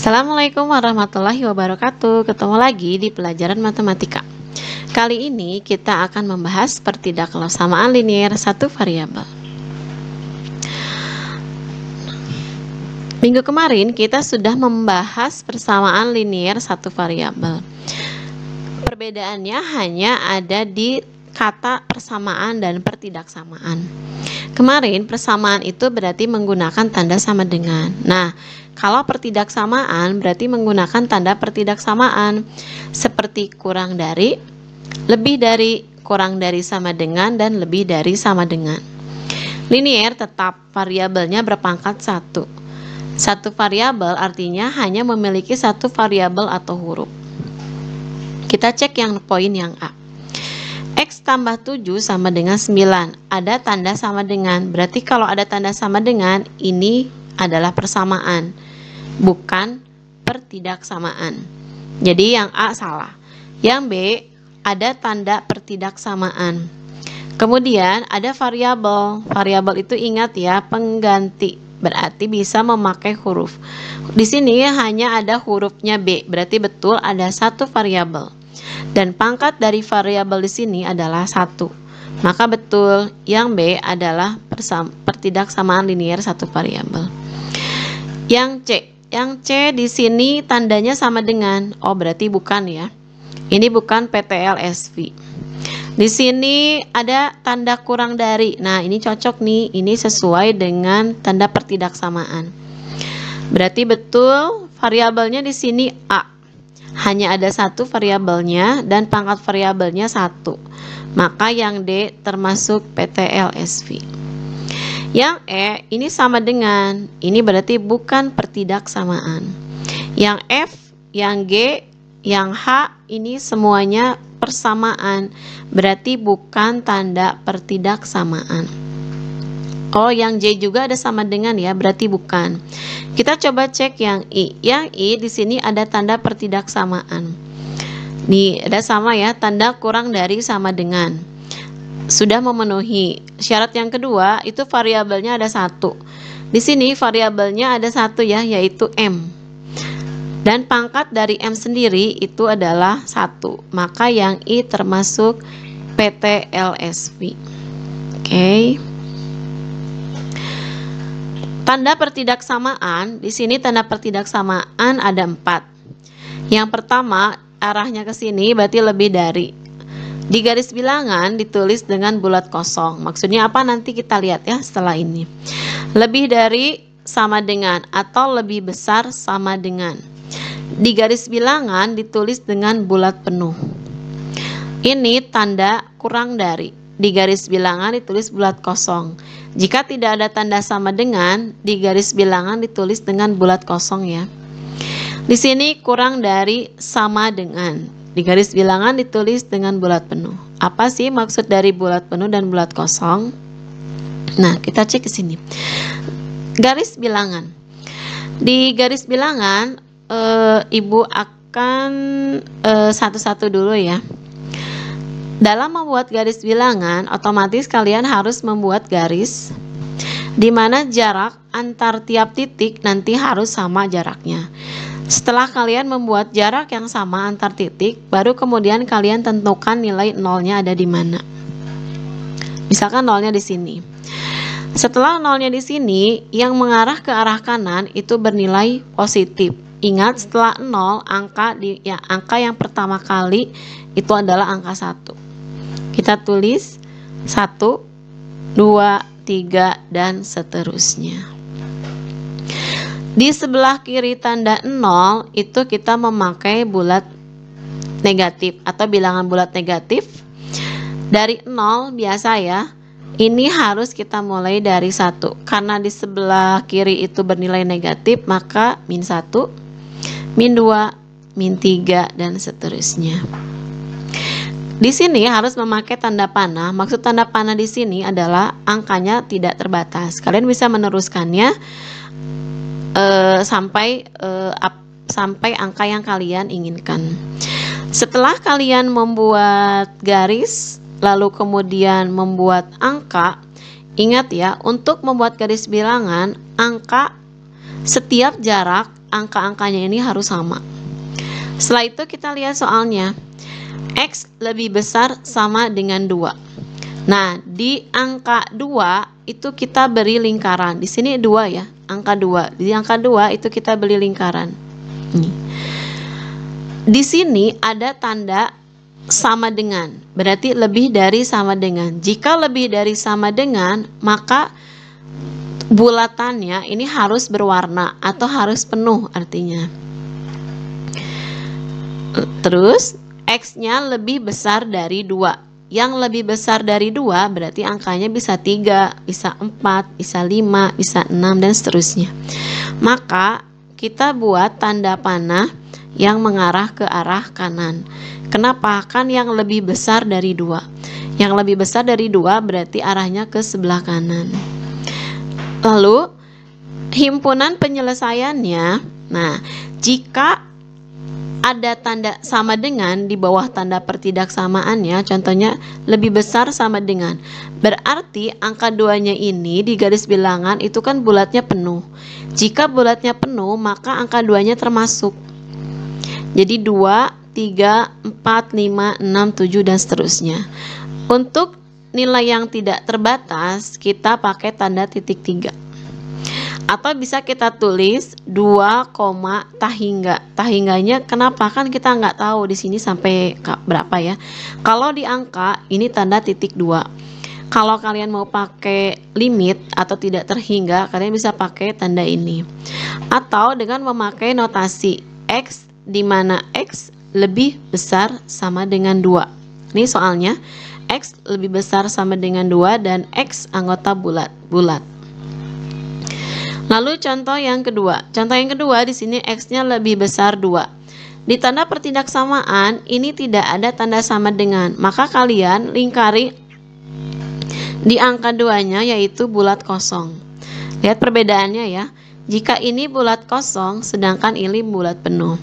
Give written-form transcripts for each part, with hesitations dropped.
Assalamualaikum warahmatullahi wabarakatuh. Ketemu lagi di pelajaran matematika. Kali ini kita akan membahas pertidaksamaan linier satu variabel. Minggu kemarin kita sudah membahas persamaan linier satu variabel. Perbedaannya hanya ada di kata persamaan dan pertidaksamaan. Kemarin persamaan itu berarti menggunakan tanda sama dengan. Nah, kalau pertidaksamaan berarti menggunakan tanda pertidaksamaan seperti kurang dari, lebih dari, kurang dari sama dengan, dan lebih dari sama dengan. Linier tetap variabelnya berpangkat 1. Satu variabel artinya hanya memiliki satu variabel atau huruf. Kita cek yang poin yang A. X tambah 7 sama dengan 9. Ada tanda sama dengan. Berarti kalau ada tanda sama dengan, ini adalah persamaan, bukan pertidaksamaan. Jadi yang A salah. Yang B ada tanda pertidaksamaan. Kemudian ada variabel. Variabel itu ingat ya, pengganti. Berarti bisa memakai huruf. Di sini hanya ada hurufnya B. Berarti betul ada satu variabel. Dan pangkat dari variabel di sini adalah 1. Maka betul yang B adalah pertidaksamaan linier satu variabel. Yang C di sini tandanya sama dengan. Oh, berarti bukan ya. Ini bukan PTLSV. Di sini ada tanda kurang dari. Nah, ini cocok nih. Ini sesuai dengan tanda pertidaksamaan. Berarti betul variabelnya di sini A. Hanya ada satu variabelnya dan pangkat variabelnya 1. Maka yang D termasuk PTLSV. Yang E ini sama dengan. Ini berarti bukan pertidaksamaan. Yang F, yang G, yang H ini semuanya persamaan. Berarti bukan tanda pertidaksamaan. Oh, yang J juga ada sama dengan ya, berarti bukan. Kita coba cek yang I. Yang I di sini ada tanda pertidaksamaan. Nih, ada sama ya, tanda kurang dari sama dengan. Sudah memenuhi. Syarat yang kedua, itu variabelnya ada 1. Di sini variabelnya ada 1 ya, yaitu M. Dan pangkat dari M sendiri itu adalah 1. Maka yang I termasuk PTLSV. Oke. Tanda pertidaksamaan, di sini tanda pertidaksamaan ada 4. Yang pertama, arahnya ke sini berarti lebih dari. Di garis bilangan ditulis dengan bulat kosong. Maksudnya apa nanti kita lihat ya setelah ini. Lebih dari sama dengan atau lebih besar sama dengan. Di garis bilangan ditulis dengan bulat penuh. Ini tanda kurang dari. Di garis bilangan ditulis bulat kosong. Jika tidak ada tanda sama dengan, di garis bilangan ditulis dengan bulat kosong ya. Di sini kurang dari sama dengan. Di garis bilangan ditulis dengan bulat penuh. Apa sih maksud dari bulat penuh dan bulat kosong? Nah, kita cek ke sini. Garis bilangan. Di garis bilangan, Ibu akan satu-satu dulu ya. Dalam membuat garis bilangan, otomatis kalian harus membuat garis di mana jarak antar tiap titik nanti harus sama jaraknya. Setelah kalian membuat jarak yang sama antar titik, baru kemudian kalian tentukan nilai nolnya ada di mana. Misalkan nolnya di sini. Setelah nolnya di sini, yang mengarah ke arah kanan itu bernilai positif. Ingat, setelah 0, angka yang pertama kali itu adalah angka 1. Kita tulis 1, 2, 3, dan seterusnya. Di sebelah kiri tanda 0 itu kita memakai bulat negatif atau bilangan bulat negatif. Dari 0 biasa ya, ini harus kita mulai dari 1. Karena di sebelah kiri itu bernilai negatif, maka min 1, min 2, min 3, dan seterusnya. Di sini harus memakai tanda panah. Maksud tanda panah di sini adalah angkanya tidak terbatas. Kalian bisa meneruskannya sampai angka yang kalian inginkan. Setelah kalian membuat garis, lalu kemudian membuat angka, ingat ya, untuk membuat garis bilangan, angka setiap jarak angka-angkanya ini harus sama. Setelah itu kita lihat soalnya. X lebih besar sama dengan 2. Nah, di angka 2 itu kita beri lingkaran. Di sini 2 ya, angka 2. Di angka 2 itu kita beri lingkaran. Nih. Di sini ada tanda sama dengan, berarti lebih dari sama dengan. Jika lebih dari sama dengan, maka bulatannya ini harus berwarna atau harus penuh artinya. Terus X-nya lebih besar dari 2. Yang lebih besar dari 2 berarti angkanya bisa 3, bisa 4, bisa 5, bisa 6, dan seterusnya. Maka kita buat tanda panah yang mengarah ke arah kanan. Kenapa? Kan yang lebih besar dari 2. Yang lebih besar dari 2 berarti arahnya ke sebelah kanan. Lalu himpunan penyelesaiannya, nah jika ada tanda sama dengan di bawah tanda pertidaksamaannya, contohnya lebih besar sama dengan, berarti angka 2-nya ini di garis bilangan itu kan bulatnya penuh. Jika bulatnya penuh, maka angka 2-nya termasuk. Jadi 2, 3, 4, 5, 6, 7, dan seterusnya. Untuk nilai yang tidak terbatas, kita pakai tanda titik 3. Atau bisa kita tulis 2, tahingga. Tahingganya kenapa? Kan kita nggak tahu di sini sampai berapa ya. Kalau di angka ini tanda titik 2. Kalau kalian mau pakai limit atau tidak terhingga, kalian bisa pakai tanda ini. Atau dengan memakai notasi X, di mana X lebih besar sama dengan 2. Ini soalnya X lebih besar sama dengan 2 dan X anggota bulat. Lalu contoh yang kedua. Contoh yang kedua di sini X-nya lebih besar 2. Di tanda pertidaksamaan ini tidak ada tanda sama dengan. Maka kalian lingkari di angka 2-nya yaitu bulat kosong. Lihat perbedaannya ya. Jika ini bulat kosong sedangkan ini bulat penuh.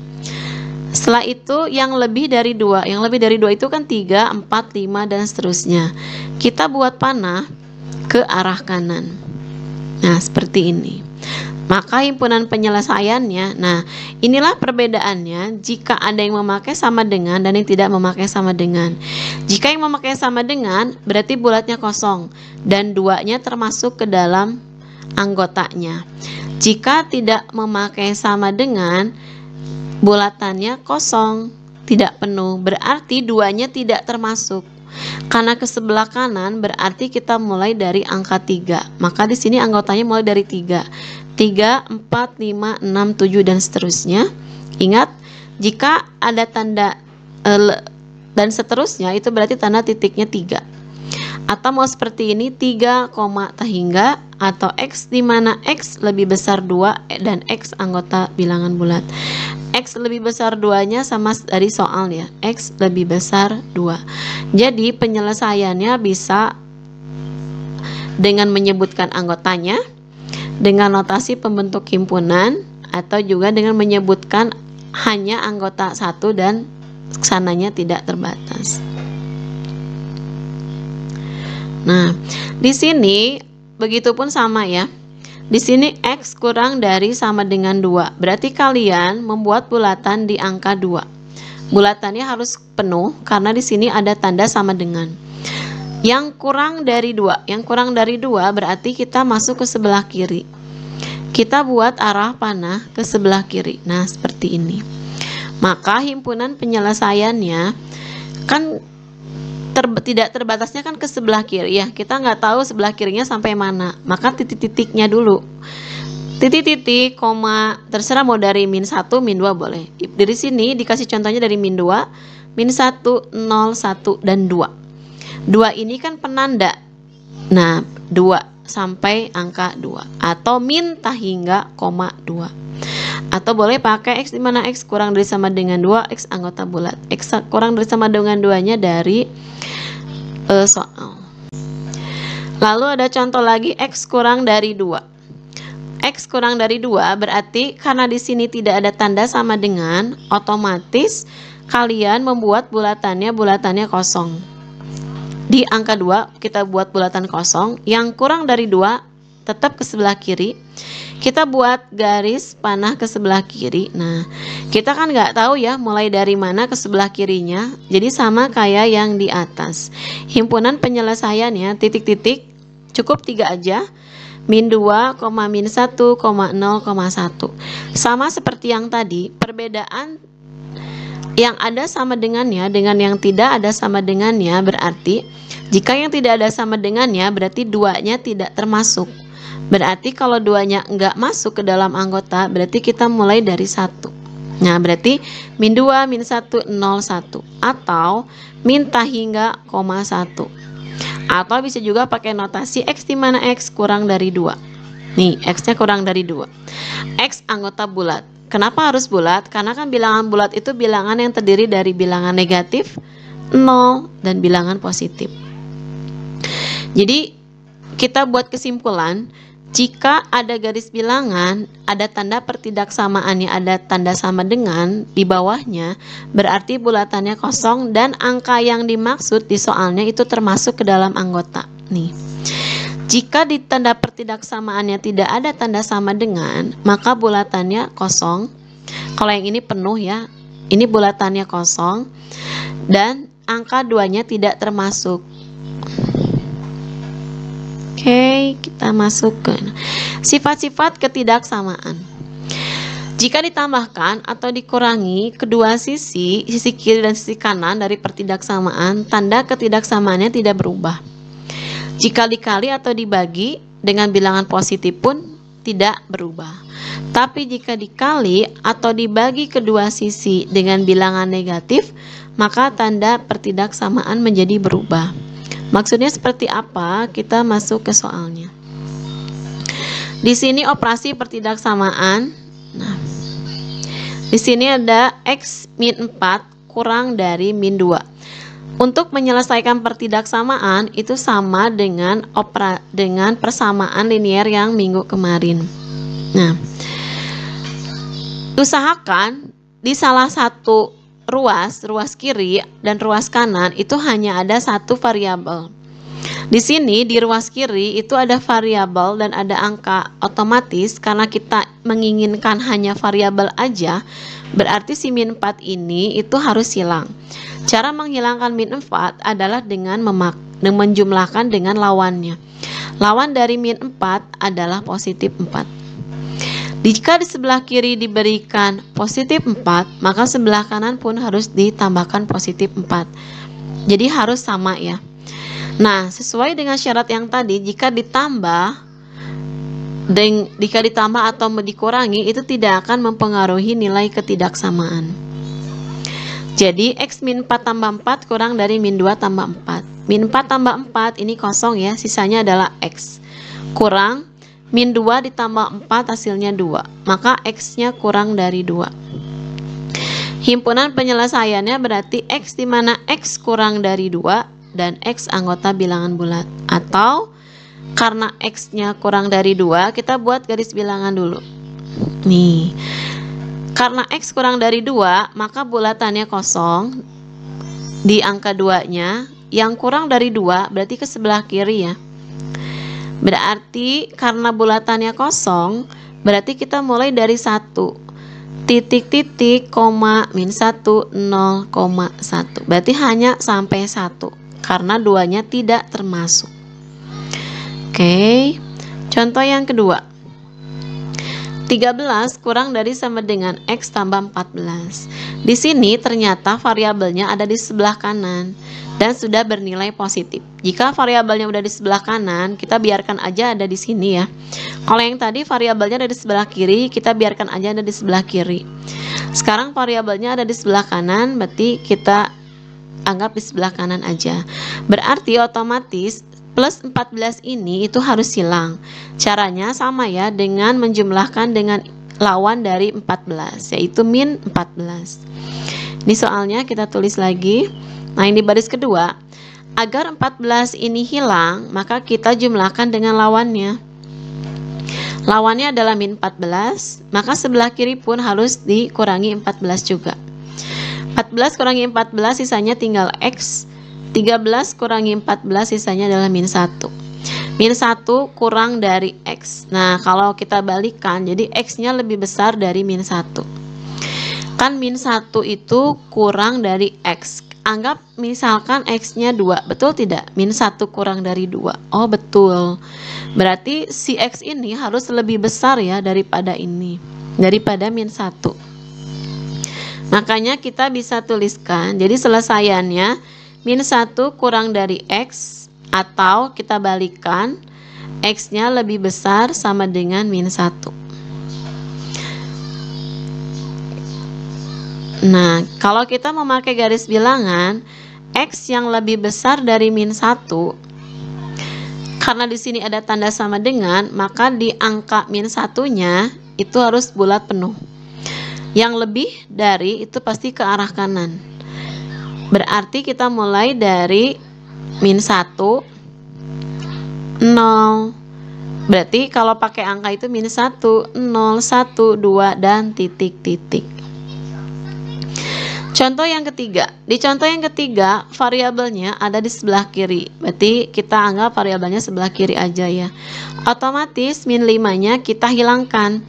Setelah itu yang lebih dari 2. Yang lebih dari 2 itu kan 3, 4, 5, dan seterusnya. Kita buat panah ke arah kanan. Nah, seperti ini. Maka himpunan penyelesaiannya, nah inilah perbedaannya jika ada yang memakai sama dengan dan yang tidak memakai sama dengan. Jika yang memakai sama dengan berarti bulatnya kosong dan 2-nya termasuk ke dalam anggotanya. Jika tidak memakai sama dengan, bulatannya kosong, tidak penuh, berarti 2-nya tidak termasuk. Karena ke sebelah kanan berarti kita mulai dari angka 3. Maka di sini anggotanya mulai dari 3. 3, 4, 5, 6, 7, dan seterusnya. Ingat, jika ada tanda dan seterusnya itu berarti tanda titiknya 3. Atau mau seperti ini 3, tahingga, atau X di mana X lebih besar 2 dan X anggota bilangan bulat. X lebih besar 2-nya sama dari soal ya, X lebih besar 2. Jadi penyelesaiannya bisa dengan menyebutkan anggotanya, dengan notasi pembentuk himpunan, atau juga dengan menyebutkan hanya anggota 1 dan sananya tidak terbatas. Nah, di sini begitupun sama ya. Di sini X kurang dari sama dengan 2. Berarti kalian membuat bulatan di angka 2. Bulatannya harus penuh karena di sini ada tanda sama dengan. Yang kurang dari 2. Yang kurang dari 2 berarti kita masuk ke sebelah kiri. Kita buat arah panah ke sebelah kiri. Nah, seperti ini. Maka himpunan penyelesaiannya kan tidak terbatasnya kan ke sebelah kiri ya. Kita nggak tahu sebelah kirinya sampai mana. Maka titik-titiknya dulu. Titik-titik, koma, terserah mau dari min 1, min 2 boleh. Dari sini dikasih contohnya dari min 2, min 1, 0, 1, dan 2. 2 ini kan penanda. Nah, 2 sampai angka 2. Atau min tahingga, koma, 2. Atau boleh pakai X di mana X kurang dari sama dengan 2, X anggota bulat. X kurang dari sama dengan 2-nya dari soal. Lalu ada contoh lagi X kurang dari 2. X kurang dari 2 berarti karena di sini tidak ada tanda sama dengan, otomatis kalian membuat bulatannya kosong. Di angka 2 kita buat bulatan kosong. Yang kurang dari 2 tetap ke sebelah kiri. kita buat garis panah ke sebelah kiri. Nah, kita kan nggak tahu ya mulai dari mana ke sebelah kirinya. Jadi sama kayak yang di atas. Himpunan penyelesaiannya titik-titik cukup 3 aja. Min 2, min 1, 0,1. Sama seperti yang tadi, perbedaan yang ada sama dengannya dengan yang tidak ada sama dengannya berarti jika yang tidak ada sama dengannya berarti duanya tidak termasuk. Berarti kalau duanya enggak masuk ke dalam anggota, berarti kita mulai dari 1. Nah, berarti min 2, min 1, 0, 1. Atau min tak hingga, 1. Atau bisa juga pakai notasi X di mana X kurang dari 2. Nih, X-nya kurang dari 2. X anggota bulat. Kenapa harus bulat? Karena kan bilangan bulat itu bilangan yang terdiri dari bilangan negatif, 0, dan bilangan positif. Jadi, kita buat kesimpulan, jika ada garis bilangan, ada tanda pertidaksamaannya, ada tanda sama dengan di bawahnya, berarti bulatannya kosong dan angka yang dimaksud di soalnya itu termasuk ke dalam anggota. Nih, jika di tanda pertidaksamaannya tidak ada tanda sama dengan, maka bulatannya kosong. Kalau yang ini penuh ya, ini bulatannya kosong dan angka 2-nya tidak termasuk. Oke, kita masuk ke sifat-sifat ketidaksamaan. Jika ditambahkan atau dikurangi kedua sisi kiri dan sisi kanan dari pertidaksamaan, tanda ketidaksamaannya tidak berubah. Jika dikali atau dibagi dengan bilangan positif pun tidak berubah. Tapi jika dikali atau dibagi kedua sisi dengan bilangan negatif, maka tanda pertidaksamaan menjadi berubah. Maksudnya seperti apa? Kita masuk ke soalnya. Di sini operasi pertidaksamaan. Nah, di sini ada X min 4 kurang dari min 2. Untuk menyelesaikan pertidaksamaan itu sama dengan persamaan linier yang minggu kemarin. Nah, usahakan di salah satu ruas kiri dan ruas kanan itu hanya ada satu variabel. Di sini di ruas kiri itu ada variabel dan ada angka. Otomatis karena kita menginginkan hanya variabel aja, berarti si min 4 ini itu harus hilang. Cara menghilangkan min 4 adalah dengan menjumlahkan dengan lawannya. Lawan dari min 4 adalah positif 4. Jika di sebelah kiri diberikan positif 4, maka sebelah kanan pun harus ditambahkan positif 4. Jadi harus sama ya. Nah, sesuai dengan syarat yang tadi, jika ditambah atau dikurangi, itu tidak akan mempengaruhi nilai ketidaksamaan. Jadi, X min 4 tambah 4 kurang dari min 2 tambah 4. Min 4 tambah 4 ini kosong ya, sisanya adalah X. Kurang min 2 ditambah 4 hasilnya 2. Maka X-nya kurang dari 2. Himpunan penyelesaiannya berarti X di mana X kurang dari 2 dan X anggota bilangan bulat. Atau karena X-nya kurang dari 2, kita buat garis bilangan dulu. Nih. Karena X kurang dari 2, maka bulatannya kosong di angka 2-nya. Yang kurang dari 2 berarti ke sebelah kiri ya. Berarti karena bulatannya kosong, berarti kita mulai dari 1. Titik-titik, koma, min 1, 0,1. Berarti hanya sampai 1. Karena 2-nya tidak termasuk. Oke. Contoh yang kedua. 13 kurang dari sama dengan X tambah 14. Di sini ternyata variabelnya ada di sebelah kanan dan sudah bernilai positif. Jika variabelnya udah di sebelah kanan, kita biarkan aja ada di sini ya. Kalau yang tadi variabelnya ada di sebelah kiri, kita biarkan aja ada di sebelah kiri. Sekarang variabelnya ada di sebelah kanan, berarti kita anggap di sebelah kanan aja. Berarti otomatis plus 14 ini itu harus hilang. Caranya sama ya, dengan menjumlahkan dengan lawan dari 14, yaitu min 14. Ini soalnya kita tulis lagi. Nah, ini baris kedua. Agar 14 ini hilang, maka kita jumlahkan dengan lawannya. Lawannya adalah min 14, maka sebelah kiri pun harus dikurangi 14 juga. 14 kurangi 14 sisanya tinggal X. 13 kurangi 14 sisanya adalah min 1. Min 1 kurang dari X. Nah, kalau kita balikkan, jadi X-nya lebih besar dari min 1. Kan min 1 itu kurang dari X. Anggap misalkan X-nya 2, betul tidak? Min 1 kurang dari 2. Oh, betul. Berarti si X ini harus lebih besar ya daripada ini, daripada min 1. Makanya kita bisa tuliskan, jadi selesaiannya min 1 kurang dari X, atau kita balikkan, X-nya lebih besar sama dengan min 1. Nah, kalau kita memakai garis bilangan, X yang lebih besar dari min 1, karena di sini ada tanda sama dengan, maka di angka min 1-nya itu harus bulat penuh. Yang lebih dari itu pasti ke arah kanan. Berarti kita mulai dari min 1, 0. Berarti kalau pakai angka itu min 1, 0, 1, 2, dan titik-titik. Contoh yang ketiga. Di contoh yang ketiga, variabelnya ada di sebelah kiri. Berarti kita anggap variabelnya sebelah kiri aja ya. Otomatis min 5-nya kita hilangkan.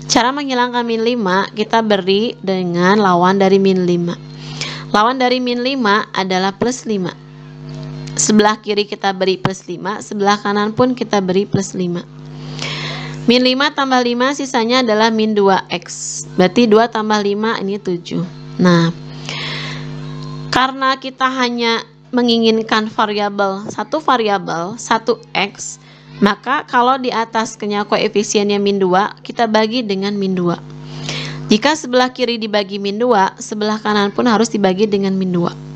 Cara menghilangkan min 5, kita beri dengan lawan dari min 5. Lawan dari min 5 adalah plus 5. Sebelah kiri kita beri plus 5, sebelah kanan pun kita beri plus 5. Min 5 tambah 5 sisanya adalah min 2x. Berarti 2 tambah 5 ini 7. Nah, karena kita hanya menginginkan variabel, satu 1x, maka kalau di atasnya koefisiennya min 2, kita bagi dengan min 2. Jika sebelah kiri dibagi min 2, sebelah kanan pun harus dibagi dengan min 2.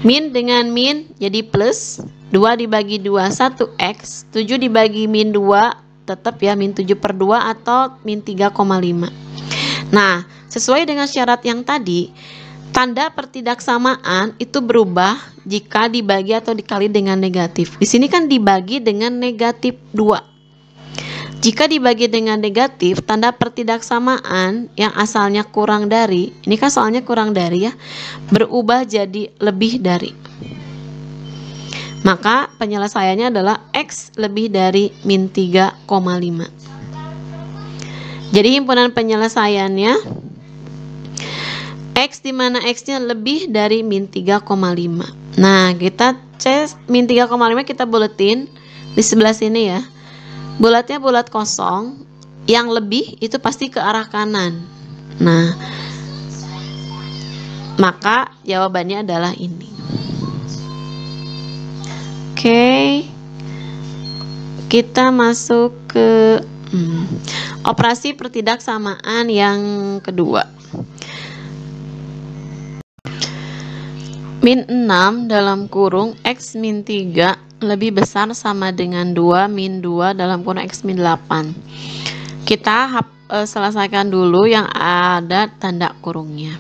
Min dengan min jadi plus, 2 dibagi 2 1x, 7 dibagi min 2 tetap ya min 7 per 2 atau min 3,5. Nah, sesuai dengan syarat yang tadi, tanda pertidaksamaan itu berubah jika dibagi atau dikali dengan negatif. Di sini kan dibagi dengan negatif 2. Jika dibagi dengan negatif, tanda pertidaksamaan yang asalnya kurang dari, ini kan soalnya kurang dari ya, berubah jadi lebih dari. Maka penyelesaiannya adalah X lebih dari min 3,5. Jadi himpunan penyelesaiannya X dimana X-nya lebih dari min 3,5. Nah, kita cek min 3,5 kita buletin di sebelah sini ya. Bulatnya bulat kosong, yang lebih itu pasti ke arah kanan. Nah, maka jawabannya adalah ini. Oke, kita masuk ke operasi pertidaksamaan yang kedua. Min 6 dalam kurung X min 3 lebih besar sama dengan 2 min 2 dalam kurung X min 8. Kita selesaikan dulu yang ada tanda kurungnya.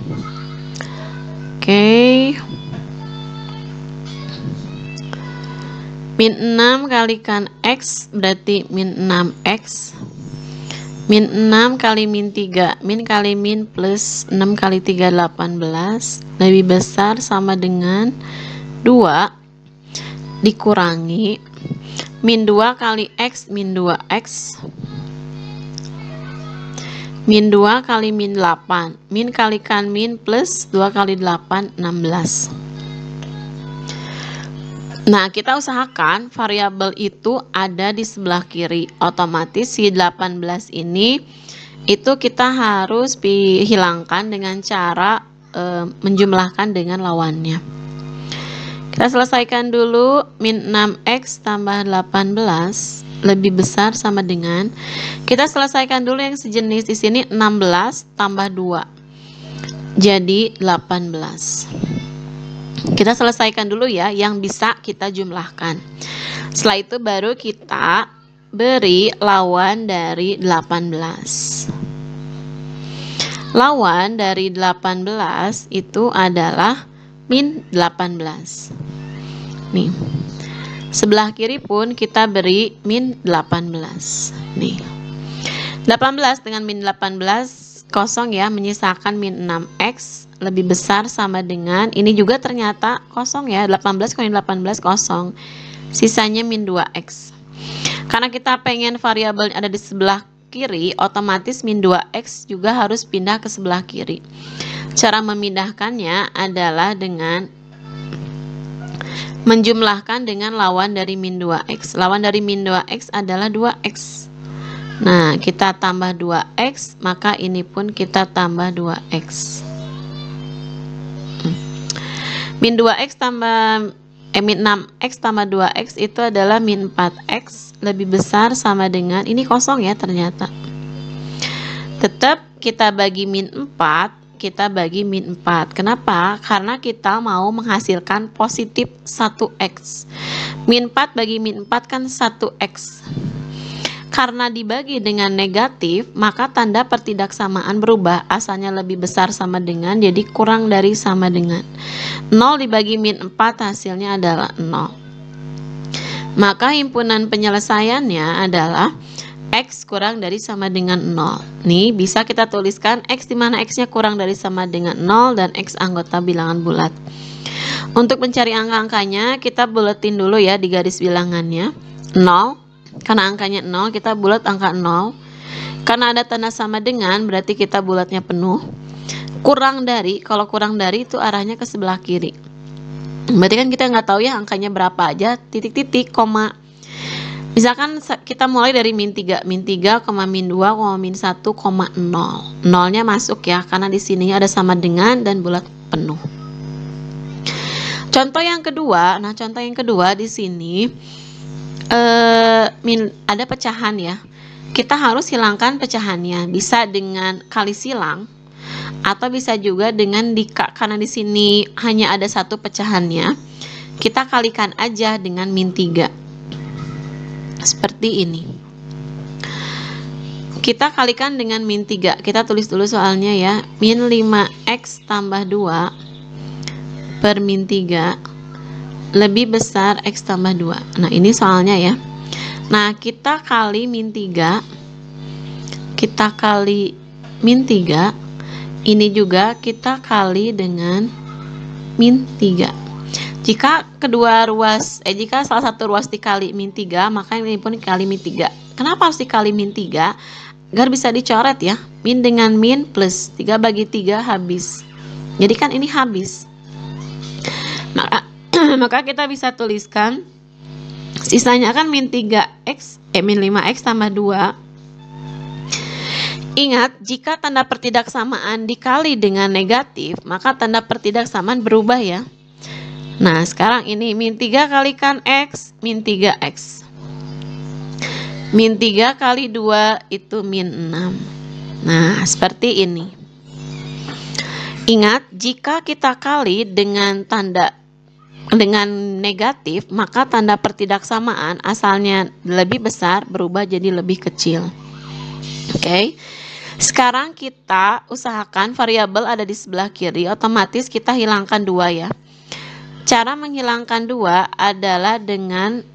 Oke. Min 6 kalikan X berarti min 6X. Min 6 kali min 3, min kali min plus 6 kali 3 18, lebih besar sama dengan 2 dikurangi min 2 kali X min 2X, min 2 kali min 8, min kalikan min plus 2 kali 8 16. Nah, kita usahakan variabel itu ada di sebelah kiri. Otomatis si 18 ini itu kita harus hilangkan dengan cara menjumlahkan dengan lawannya. Kita selesaikan dulu. Min 6x tambah 18 lebih besar sama dengan, kita selesaikan dulu yang sejenis di sini, 16 tambah 2 jadi 18. Kita selesaikan dulu ya yang bisa kita jumlahkan. Setelah itu baru kita beri lawan dari 18. Lawan dari 18 itu adalah min 18. Nih. Sebelah kiri pun kita beri min 18. Nih. 18 dengan min 18 kosong ya, menyisakan min 6x lebih besar sama dengan, ini juga ternyata kosong ya, 18 kali 18 kosong. Sisanya min 2x. Karena kita pengen variabelnya ada di sebelah kiri, otomatis min 2x juga harus pindah ke sebelah kiri. Cara memindahkannya adalah dengan menjumlahkan dengan lawan dari min 2x. Lawan dari min 2x adalah 2x. Nah, kita tambah 2x, maka ini pun kita tambah 2x. Min 2x tambah min 6x tambah 2x itu adalah min 4x lebih besar sama dengan, ini kosong ya ternyata. Tetap kita bagi min 4, kita bagi min 4. Kenapa? Karena kita mau menghasilkan positif 1x. Min 4 bagi min 4 kan 1x. Karena dibagi dengan negatif, maka tanda pertidaksamaan berubah. Asalnya lebih besar sama dengan, jadi kurang dari sama dengan. 0 dibagi min 4 hasilnya adalah 0. Maka himpunan penyelesaiannya adalah X kurang dari sama dengan 0. Nih bisa kita tuliskan X dimana X-nya kurang dari sama dengan 0 dan X anggota bilangan bulat. Untuk mencari angka-angkanya, kita buletin dulu ya di garis bilangannya. 0. Karena angkanya 0, kita bulat angka 0. Karena ada tanda sama dengan, berarti kita bulatnya penuh. Kurang dari, kalau kurang dari itu arahnya ke sebelah kiri. Berarti kan kita nggak tahu ya angkanya berapa aja, titik-titik, koma. Misalkan kita mulai dari min 3, min 3, min 2, min 1, 0. Nolnya masuk ya, karena di sini ada sama dengan dan bulat penuh. Contoh yang kedua, di sini ada pecahan ya. Kita harus hilangkan pecahannya. Bisa dengan kali silang atau bisa juga dengan karena di sini hanya ada satu pecahannya. Kita kalikan aja dengan min 3. Seperti ini. Kita kalikan dengan min 3. Kita tulis dulu soalnya ya. Min 5x tambah 2 per min 3 lebih besar X tambah 2. Nah, ini soalnya ya. Nah, kita kali min 3. Kita kali min 3. Ini juga kita kali dengan min 3. Jika jika salah satu ruas dikali min 3, maka ini pun dikali min 3. Kenapa harus dikali min 3? Agar bisa dicoret ya. Min dengan min plus 3 bagi 3 habis. Jadi kan ini habis. Maka kita bisa tuliskan sisanya kan min 3x, min 5x tambah 2. Ingat, jika tanda pertidaksamaan dikali dengan negatif, maka tanda pertidaksamaan berubah ya. Nah, sekarang ini min 3 kalikan x, min 3x. Min 3 kali 2 itu min 6. Nah, seperti ini. Ingat, jika kita kali dengan negatif, maka tanda pertidaksamaan asalnya lebih besar berubah jadi lebih kecil. Oke. Sekarang kita usahakan variabel ada di sebelah kiri, otomatis kita hilangkan 2 ya. Cara menghilangkan 2 adalah dengan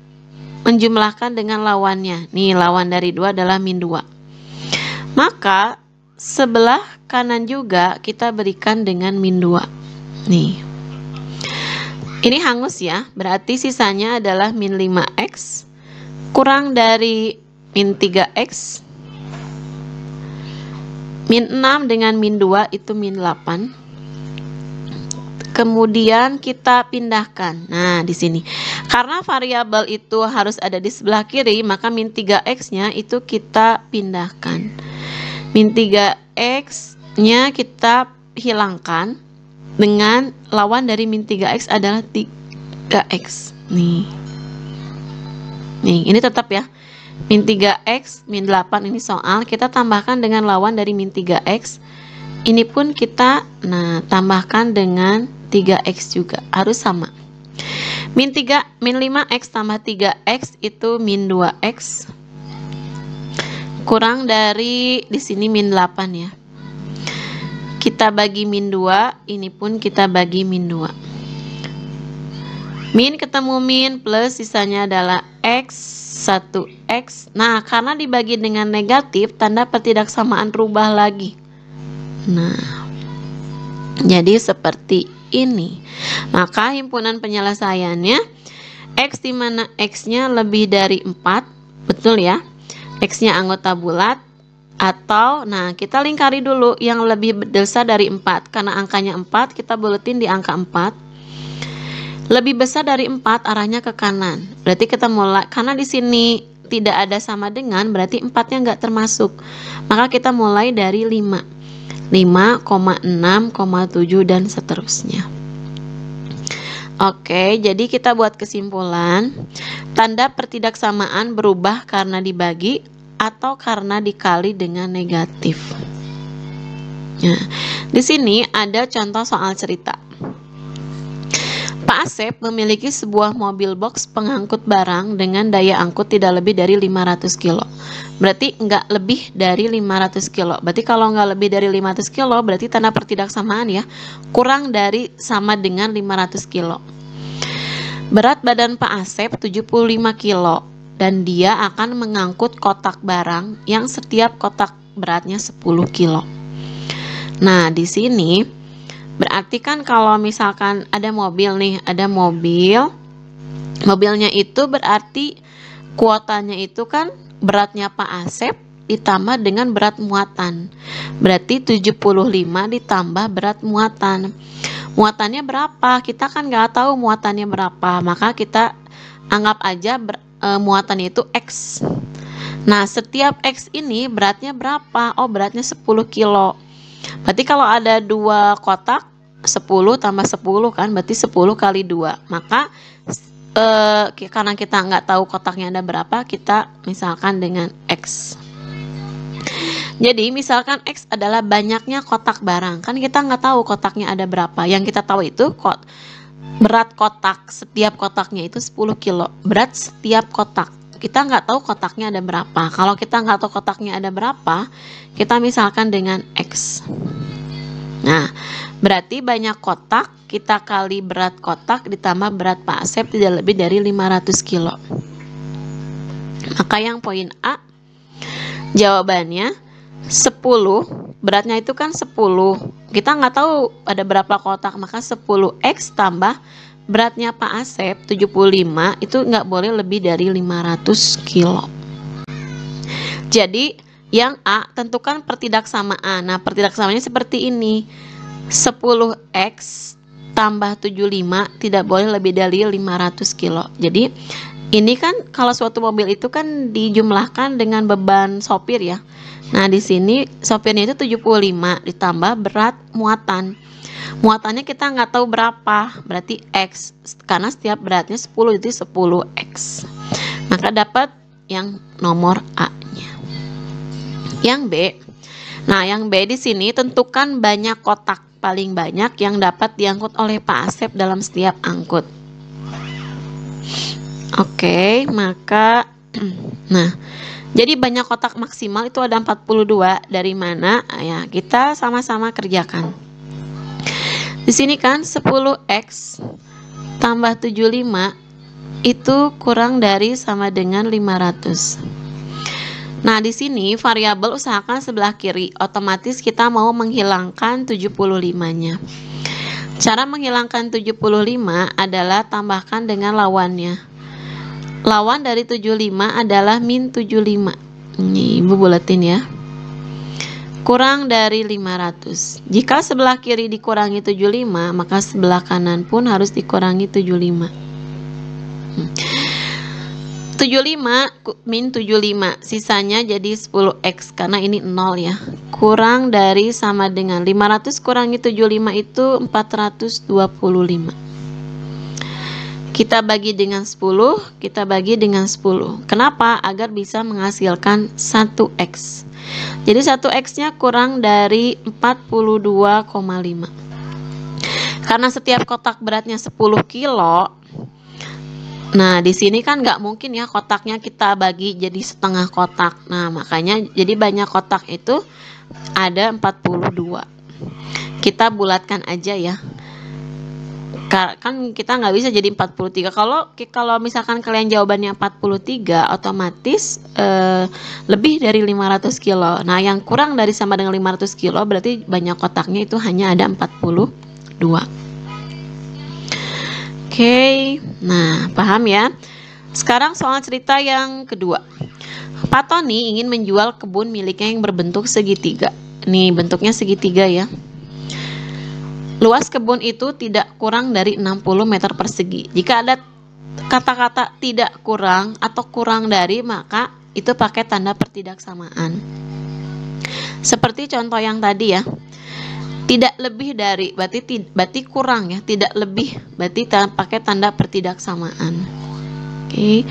menjumlahkan dengan lawannya. Nih, lawan dari 2 adalah min 2. Maka sebelah kanan juga kita berikan dengan min 2. Nih. Ini hangus ya, berarti sisanya adalah min 5x kurang dari min 3x. Min 6 dengan min 2 itu min 8. Kemudian kita pindahkan. Nah, di sini. Karena variabel itu harus ada di sebelah kiri, maka min 3x-nya itu kita pindahkan. Min 3x-nya kita hilangkan. Dengan lawan dari min 3x adalah 3x. Nih, ini tetap ya. Min 3x, min 8 ini soal. Kita tambahkan dengan lawan dari min 3x. Ini pun kita tambahkan dengan 3x juga. Harus sama. Min 5x tambah 3x itu min 2x. Kurang dari di sini min 8 ya. Kita bagi min 2, ini pun kita bagi min 2. Min ketemu min plus sisanya adalah x, 1x. Nah, karena dibagi dengan negatif, tanda pertidaksamaan rubah lagi. Nah, jadi seperti ini. Maka himpunan penyelesaiannya X di mana X-nya lebih dari 4, betul ya? X-nya anggota bulat, atau, nah kita lingkari dulu yang lebih besar dari 4. Karena angkanya 4, kita buletin di angka 4. Lebih besar dari 4 arahnya ke kanan. Berarti kita mulai, karena di sini tidak ada sama dengan, berarti 4-nya nggak termasuk. Maka kita mulai dari 5, 5,6,7 dan seterusnya. Oke, jadi kita buat kesimpulan. Tanda pertidaksamaan berubah karena dibagi atau karena dikali dengan negatif. Nah, di sini ada contoh soal cerita. Pak Asep memiliki sebuah mobil box pengangkut barang dengan daya angkut tidak lebih dari 500 kilo. Berarti nggak lebih dari 500 kilo. Berarti kalau nggak lebih dari 500 kilo, berarti tanda pertidaksamaan ya, kurang dari sama dengan 500 kilo. Berat badan Pak Asep 75 kilo. Dan dia akan mengangkut kotak barang yang setiap kotak beratnya 10 kilo. Nah, di sini berarti kan kalau misalkan ada mobil nih, ada mobil. Mobilnya itu berarti kuotanya itu kan beratnya Pak Asep ditambah dengan berat muatan. Berarti 75 ditambah berat muatan. Muatannya berapa? Kita kan nggak tahu muatannya berapa, maka kita anggap aja muatannya itu X. Nah, setiap X ini beratnya berapa? Oh, beratnya 10 kilo. Berarti kalau ada 2 kotak, 10 tambah 10 kan, berarti 10 kali 2. Maka karena kita nggak tahu kotaknya ada berapa, kita misalkan dengan X. Jadi misalkan X adalah banyaknya kotak barang. Kan kita nggak tahu kotaknya ada berapa. Yang kita tahu itu berat kotak, setiap kotaknya itu 10 kilo. Berat setiap kotak. Kita nggak tahu kotaknya ada berapa. Kalau kita nggak tahu kotaknya ada berapa, kita misalkan dengan X. Nah, berarti banyak kotak, kita kali berat kotak ditambah berat Pak Asep tidak lebih dari 500 kilo. Maka yang poin A, jawabannya 10, beratnya itu kan 10. Kita nggak tahu ada berapa kotak, maka 10X tambah beratnya Pak Asep 75 itu nggak boleh lebih dari 500 kilo. Jadi yang A, tentukan pertidaksamaan. Nah, pertidaksamaannya seperti ini. 10X tambah 75 tidak boleh lebih dari 500 kilo. Jadi ini kan kalau suatu mobil itu kan dijumlahkan dengan beban sopir ya. Nah, di sini sopirnya itu 75 ditambah berat muatan. Muatannya kita nggak tahu berapa, berarti X. Karena setiap beratnya 10 itu 10X. Maka dapat yang nomor A-nya. Yang B. Nah, yang B di sini tentukan banyak kotak paling banyak yang dapat diangkut oleh Pak Asep dalam setiap angkut. Oke, maka nah, jadi banyak kotak maksimal itu ada 42. Dari mana? Ya, kita sama-sama kerjakan. Di sini kan 10X tambah 75 itu kurang dari sama dengan 500. Nah, di sini variabel usahakan sebelah kiri. Otomatis kita mau menghilangkan 75-nya. Cara menghilangkan 75 adalah tambahkan dengan lawannya. Lawan dari 75 adalah min 75. Ini Ibu buletin ya. Kurang dari 500. Jika sebelah kiri dikurangi 75, maka sebelah kanan pun harus dikurangi 75. 75 min 75, sisanya jadi 10X karena ini 0 ya. Kurang dari sama dengan 500 kurangi 75 itu 425. Kita bagi dengan 10, kita bagi dengan 10. Kenapa? Agar bisa menghasilkan 1X. Jadi 1X-nya kurang dari 42,5. Karena setiap kotak beratnya 10 kilo. Nah, di sini kan nggak mungkin ya kotaknya kita bagi jadi setengah kotak. Nah, makanya jadi banyak kotak itu ada 42. Kita bulatkan aja ya. Kan kita nggak bisa jadi 43. Kalau misalkan kalian jawabannya 43, otomatis lebih dari 500 kilo. Nah, yang kurang dari sama dengan 500 kilo berarti banyak kotaknya itu hanya ada 42. Oke, nah paham ya. Sekarang soal cerita yang kedua. Pak Tony ingin menjual kebun miliknya yang berbentuk segitiga. Nih bentuknya segitiga ya. Luas kebun itu tidak kurang dari 60 meter persegi. Jika ada kata-kata tidak kurang atau kurang dari, maka itu pakai tanda pertidaksamaan. Seperti contoh yang tadi ya. Tidak lebih dari berarti kurang ya, tidak lebih berarti pakai tanda pertidaksamaan. Oke.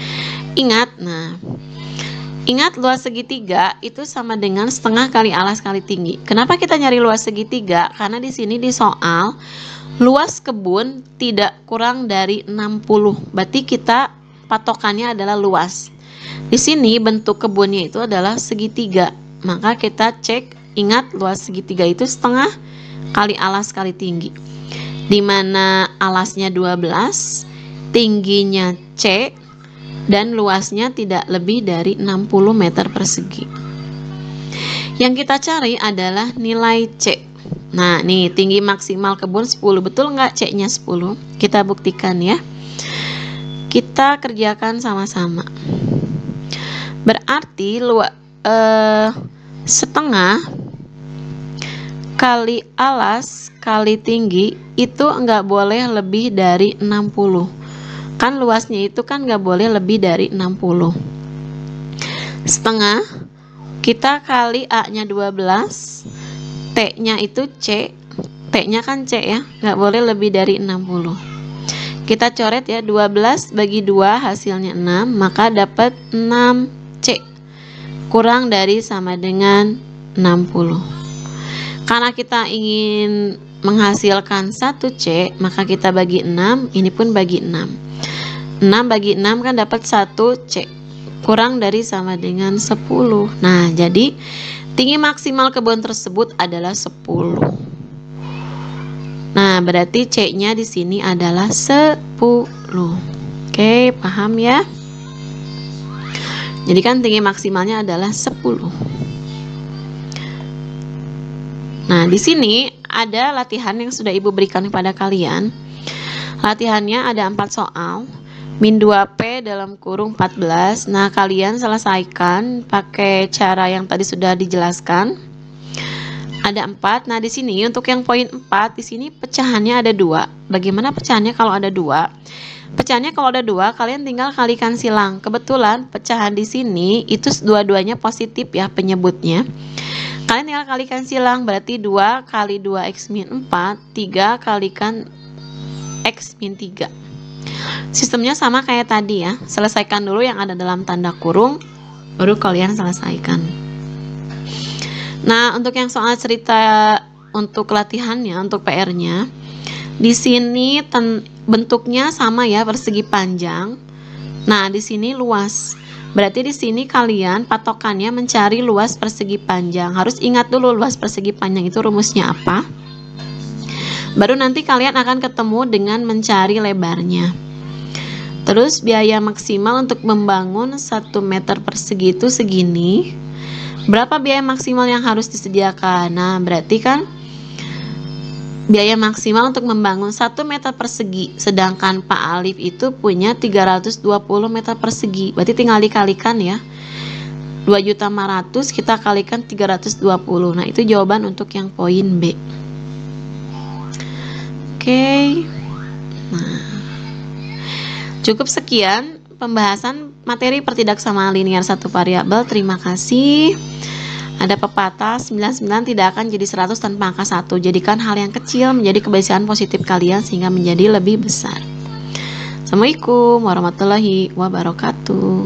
Ingat luas segitiga itu sama dengan setengah kali alas kali tinggi. Kenapa kita nyari luas segitiga? Karena di sini di soal luas kebun tidak kurang dari 60. Berarti kita patokannya adalah luas. Di sini bentuk kebunnya itu adalah segitiga. Maka kita cek, ingat luas segitiga itu setengah kali alas kali tinggi, dimana alasnya 12, tingginya C, dan luasnya tidak lebih dari 60 meter persegi. Yang kita cari adalah nilai C. Nah nih tinggi maksimal kebun 10, betul nggak C nya 10? Kita buktikan ya, kita kerjakan sama-sama. Berarti setengah kali alas kali tinggi itu enggak boleh lebih dari 60. Kan luasnya itu kan enggak boleh lebih dari 60. Setengah kita kali A nya 12, T nya itu C, T nya kan C ya, enggak boleh lebih dari 60. Kita coret ya, 12 bagi 2 hasilnya 6, maka dapat 6C kurang dari sama dengan 60. Karena kita ingin menghasilkan 1C, maka kita bagi 6, ini pun bagi 6. 6 bagi 6 kan dapat 1C, kurang dari sama dengan 10. Nah, jadi tinggi maksimal kebun tersebut adalah 10. Nah, berarti C-nya di sini adalah 10. Oke, paham ya? Jadi kan tinggi maksimalnya adalah 10. Nah, di sini ada latihan yang sudah Ibu berikan kepada kalian. Latihannya ada 4 soal. Min 2P dalam kurung 14. Nah, kalian selesaikan pakai cara yang tadi sudah dijelaskan. Ada 4. Nah, di sini untuk yang poin 4, di sini pecahannya ada 2. Bagaimana pecahannya kalau ada 2? Pecahannya kalau ada 2, kalian tinggal kalikan silang. Kebetulan pecahan di sini itu dua-duanya positif ya penyebutnya. Kalian tinggal kalikan silang, berarti 2 kali 2x min 4, 3 kalikan x min 3. Sistemnya sama kayak tadi ya. Selesaikan dulu yang ada dalam tanda kurung, baru kalian selesaikan. Nah, untuk yang soal cerita untuk latihannya, untuk PR-nya, di sini bentuknya sama ya, persegi panjang. Nah, di sini luas. Berarti di sini kalian patokannya mencari luas persegi panjang. Harus ingat dulu luas persegi panjang itu rumusnya apa. Baru nanti kalian akan ketemu dengan mencari lebarnya. Terus biaya maksimal untuk membangun 1 meter persegi itu segini. Berapa biaya maksimal yang harus disediakan? Nah, berarti kan biaya maksimal untuk membangun 1 meter persegi, sedangkan Pak Alif itu punya 320 meter persegi. Berarti tinggal dikalikan ya. 2.500.000 kita kalikan 320. Nah, itu jawaban untuk yang poin B. Oke. Nah, cukup sekian pembahasan materi pertidaksamaan linear satu variabel. Terima kasih. Ada pepatah 99 tidak akan jadi 100 tanpa angka 1. Jadikan hal yang kecil menjadi kebiasaan positif kalian sehingga menjadi lebih besar. Assalamualaikum warahmatullahi wabarakatuh.